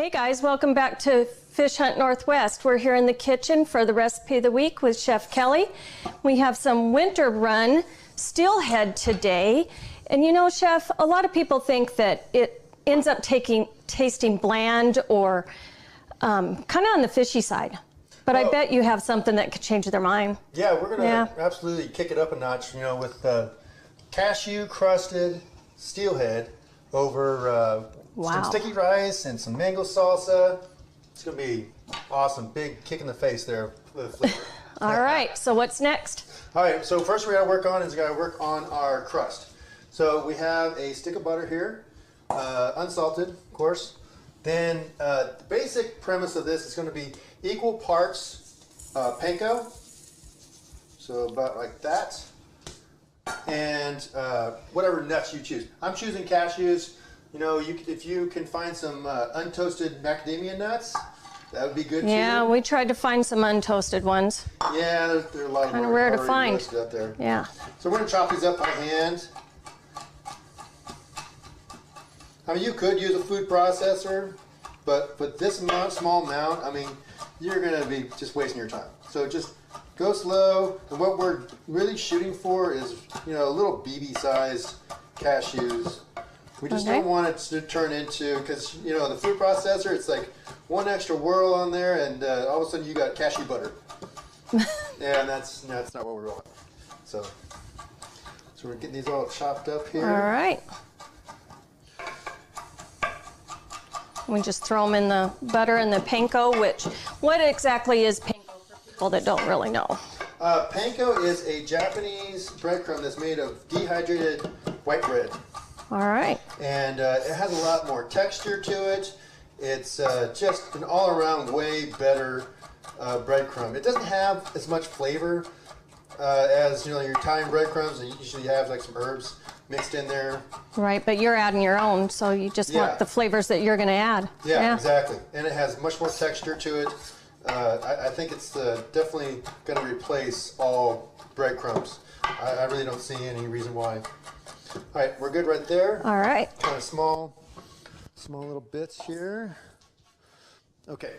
Hey guys, welcome back to Fish Hunt Northwest. We're here in the kitchen for the recipe of the week with Chef Kelly. We have some winter run steelhead today. And you know, Chef, a lot of people think that it ends up tasting bland or kind of on the fishy side. But I bet you have something that could change their mind. Yeah, we're going to absolutely kick it up a notch, you know, with Cashew Crusted Steelhead over some sticky rice and some mango salsa. It's going to be awesome. Big kick in the face there for the flavor. All right, so what's next? All right, so first we got to work on our crust. So we have a stick of butter here, unsalted, of course. Then the basic premise of this is going to be equal parts panko, so about like that, and whatever nuts you choose. I'm choosing cashews. You know, if you can find some untoasted macadamia nuts, that would be good too. Yeah, we tried to find some untoasted ones. Yeah, there are a lot of kind of rare to find. Out there. Yeah. So we're gonna chop these up by hand. I mean, you could use a food processor, but this small amount, I mean, you're gonna be just wasting your time. So just go slow. And what we're really shooting for is, you know, a little BB-sized cashews. We just don't want it to turn into, because, you know, the food processor, it's like one extra whirl on there, and all of a sudden you got cashew butter. Yeah, and that's not what we're going. So we're getting these all chopped up here. All right. We just throw them in the butter and the panko, what exactly is panko for people that don't really know? Panko is a Japanese breadcrumb that's made of dehydrated white bread. All right. And it has a lot more texture to it. It's just an all-around way better breadcrumb. It doesn't have as much flavor as, you know, your Italian breadcrumbs. They usually have like some herbs mixed in there. Right, but you're adding your own, so you just want the flavors that you're going to add. Yeah, exactly. And it has much more texture to it. I think it's definitely going to replace all breadcrumbs. I really don't see any reason why. All right, we're good right there. All right. Kind of small little bits here. Okay.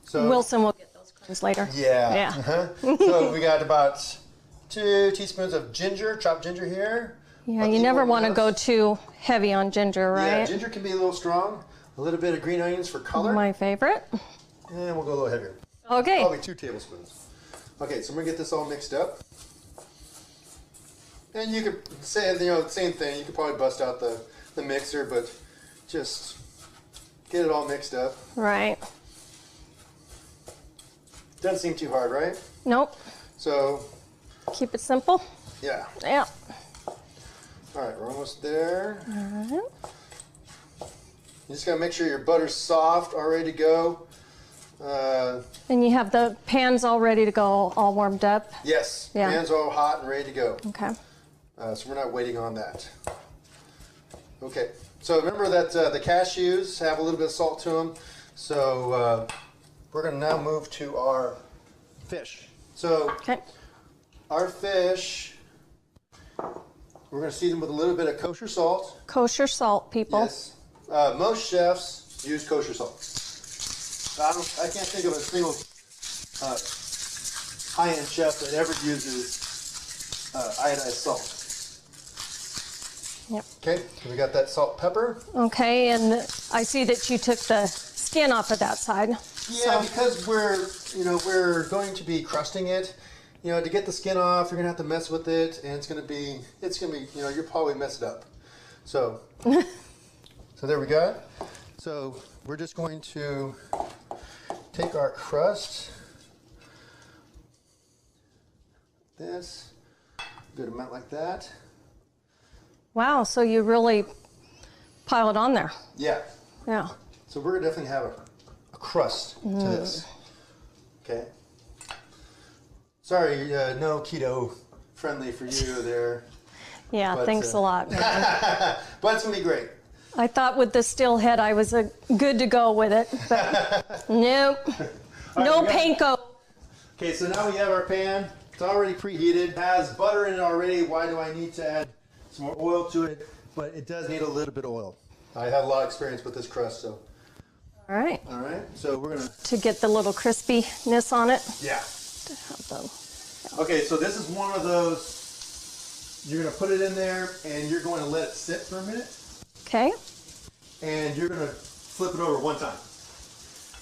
So Wilson will get those crumbs later. Yeah. Yeah. So we got about 2 teaspoons of ginger, chopped ginger here. Yeah, you never want to go too heavy on ginger, right? Yeah, ginger can be a little strong. A little bit of green onions for color. My favorite. And we'll go a little heavier. Okay. Probably 2 tablespoons. Okay, so we're gonna get this all mixed up. And you could say, you know, the same thing. You could probably bust out the mixer, but just get it all mixed up. Right. Doesn't seem too hard, right? Nope. So keep it simple. Yeah. Yeah. All right, we're almost there. All right. You just gotta make sure your butter's soft, all ready to go. And you have the pans all ready to go, all warmed up? Yes. Yeah. Pans all hot and ready to go. Okay. So we're not waiting on that. Okay, so remember that the cashews have a little bit of salt to them. So we're going to now move to our fish. So our fish, we're going to season with a little bit of kosher salt. Kosher salt, people. Yes. Most chefs use kosher salt. I can't think of a single high-end chef that ever uses iodized salt. Yep. Okay, so we got that salt, pepper. Okay, and I see that you took the skin off of that side. Yeah, because we're going to be crusting it. You know, to get the skin off, you're gonna have to mess with it, and it's gonna be, you know, you'll probably mess it up. So, so there we go. So we're just going to take our crust, this, good amount like that. Wow, so you really pile it on there. Yeah. Yeah. So we're gonna definitely have a crust to this. Okay. Sorry, no keto friendly for you there. Yeah, but, thanks a lot. But it's gonna be great. I thought with the steelhead I was good to go with it, but nope. No panko. Okay, so now we have our pan. It's already preheated. It has butter in it already. Why do I need to add some more oil to it? But it does need a little bit of oil. I have a lot of experience with this crust, so. All right. All right, so we're gonna... To get the little crispiness on it. Yeah. To have them. Okay, so this is one of those, you're gonna put it in there and you're going to let it sit for a minute. Okay. And you're gonna flip it over one time.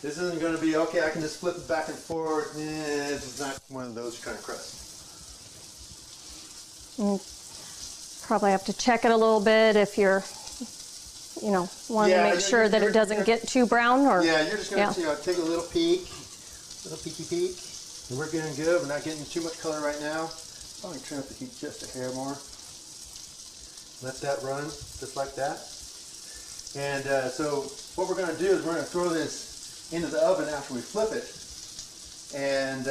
This isn't gonna be, okay, I can just flip it back and forth. It's not one of those kind of crusts. Probably have to check it a little bit if you're, you know, wanting to make sure that it doesn't get too brown. Or yeah, you're just gonna take a little peek, little peeky peek. And we're getting good. We're not getting too much color right now. Probably turn up the heat just a hair more. Let that run just like that. And so what we're going to do is we're going to throw this into the oven after we flip it. And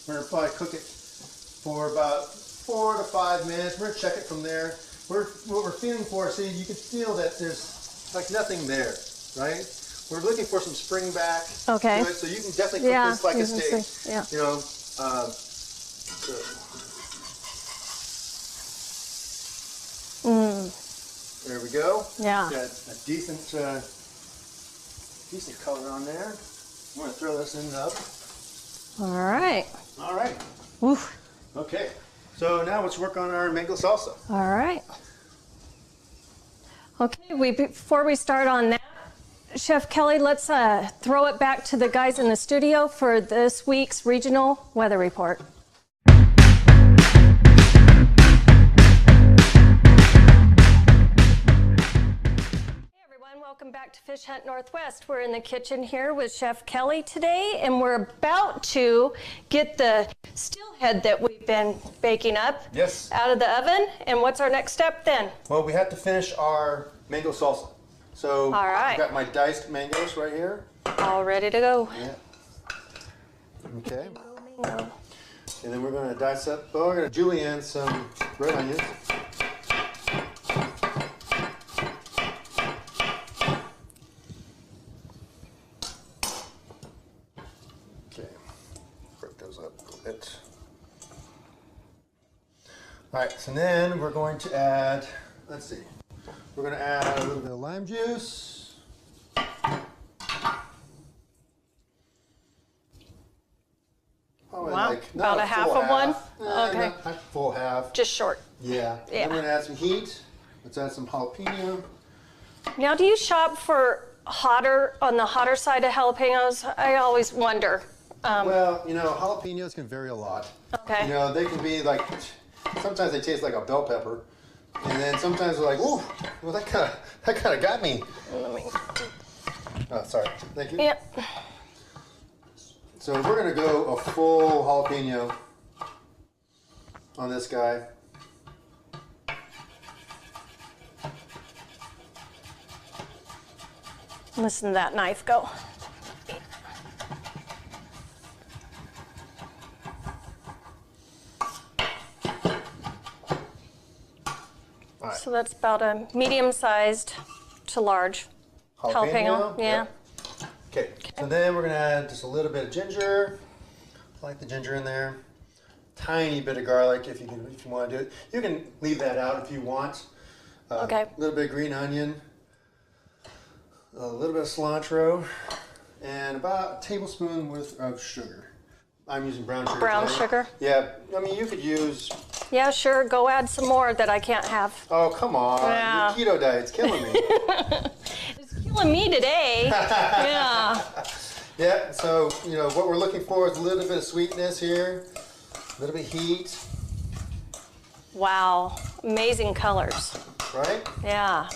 we're going to probably cook it for about 4 to 5 minutes. We're going to check it from there. What we're feeling for, see, you can feel that there's like nothing there, right? We're looking for some spring back to it, so you can definitely cook this like a steak. Yeah. You know, there we go. Yeah. Got a decent color on there. I'm going to throw this in the oven. All right. All right. Oof. Okay. So now let's work on our mango salsa. All right. Okay. Before we start on that, Chef Kelly, let's throw it back to the guys in the studio for this week's regional weather report. Welcome back to Fish Hunt Northwest. We're in the kitchen here with Chef Kelly today, and we're about to get the steelhead that we've been baking up out of the oven. And what's our next step then? Well, we have to finish our mango salsa. So I've got my diced mangoes right here. All ready to go. Yeah. Okay. And then we're going to dice up, we're going to julienne some red onions. All right, so then we're going to add, let's see, we're going to add a little bit of lime juice. Wow, about a half of one? Okay. Not full half. Just short. Yeah. Then we're going to add some heat. Let's add some jalapeno. Now, do you shop for on the hotter side of jalapenos? I always wonder. Well, you know, jalapenos can vary a lot. Okay. You know, they can be like, sometimes they taste like a bell pepper, and then sometimes they're like, ooh, well that kind of got me. Let me. Oh, sorry. Thank you. Yep. So we're gonna go a full jalapeno on this guy. Listen to that knife go. So that's about a medium-sized to large jalapeno. Yeah. Okay, so then we're going to add just a little bit of ginger. I like the ginger in there. Tiny bit of garlic if you want to do it. You can leave that out if you want. Okay. A little bit of green onion. A little bit of cilantro. And about a tablespoon worth of sugar. I'm using brown sugar. Brown sugar? Yeah, I mean you could use... Yeah, sure, go add some more that I can't have. Oh, come on. Yeah. Your keto diet's killing me. It's killing me today. Yeah. Yeah, so, you know, what we're looking for is a little bit of sweetness here, a little bit of heat. Wow, amazing colors. Right? Yeah.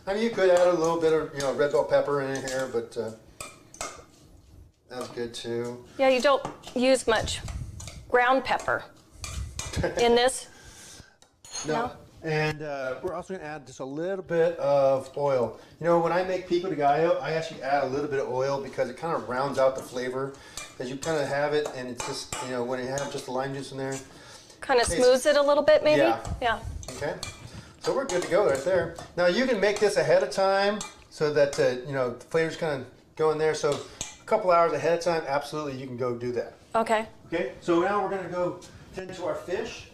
I mean, you could add a little bit of, you know, red bell pepper in here, but that's good too. Yeah, you don't use much ground pepper in this. No. And we're also going to add just a little bit of oil. You know, when I make pico de gallo, I actually add a little bit of oil because it kind of rounds out the flavor. Because you kind of have it, and it's just, you know, when you have just the lime juice in there. Kind of smooths it a little bit, maybe? Yeah. Okay. So we're good to go right there. Now you can make this ahead of time so that, you know, the flavors kind of go in there. So a couple hours ahead of time, absolutely, you can go do that. Okay. Okay, so now we're going to go tend to our fish.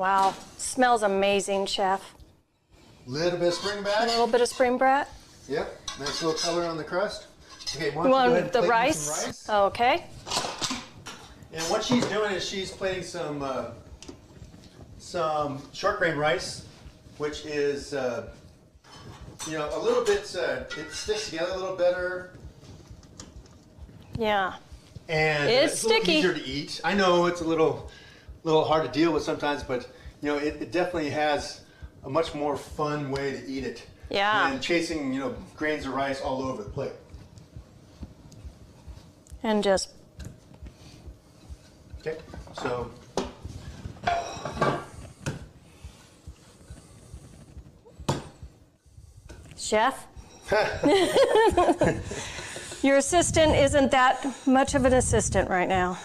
Wow, smells amazing, Chef. Little bit of spring A batch. little bit of spring brat. Yep, nice little color on the crust. Okay, why You don't you go ahead want and the plate me rice? some rice? Okay. And what she's doing is she's plating some short grain rice, which is you know, a little bit. It sticks together a little better, Yeah. and It's a little sticky. easier to eat. I know it's a little hard to deal with sometimes, but you know, it definitely has a much more fun way to eat it. Yeah. Than chasing, you know, grains of rice all over the plate. And just, Okay, so Chef? Your assistant isn't that much of an assistant right now.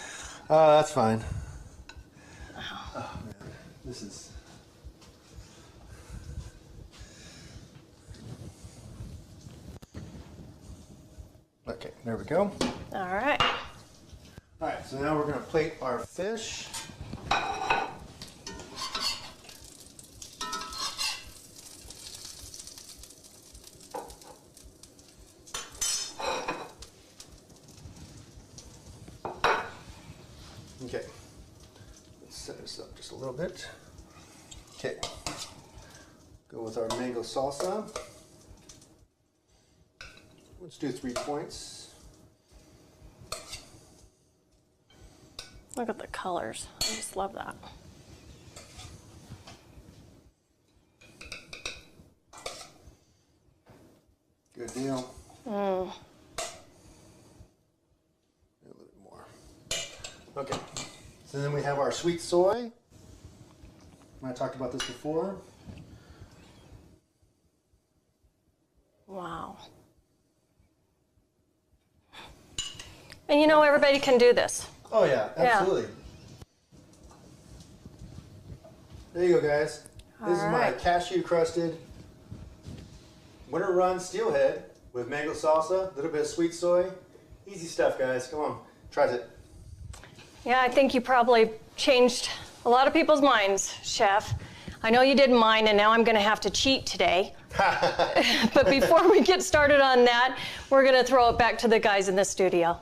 that's fine. Oh man, this is. Okay, there we go. All right. All right, so now we're going to plate our fish. Okay, let's set this up just a little bit. Okay, go with our mango salsa. Let's do 3 points. Look at the colors. I just love that. Good deal. Mm. A little bit more. Okay. So then we have our sweet soy. I talked about this before. Wow. And you know, everybody can do this. Oh yeah, absolutely. There you go, guys. This is my Alright. cashew crusted winter run steelhead with mango salsa, a little bit of sweet soy. Easy stuff, guys. Come on, try it. Yeah, I think you probably changed a lot of people's minds, Chef. I know you did mine, and now I'm going to have to cheat today. But before we get started on that, we're going to throw it back to the guys in the studio.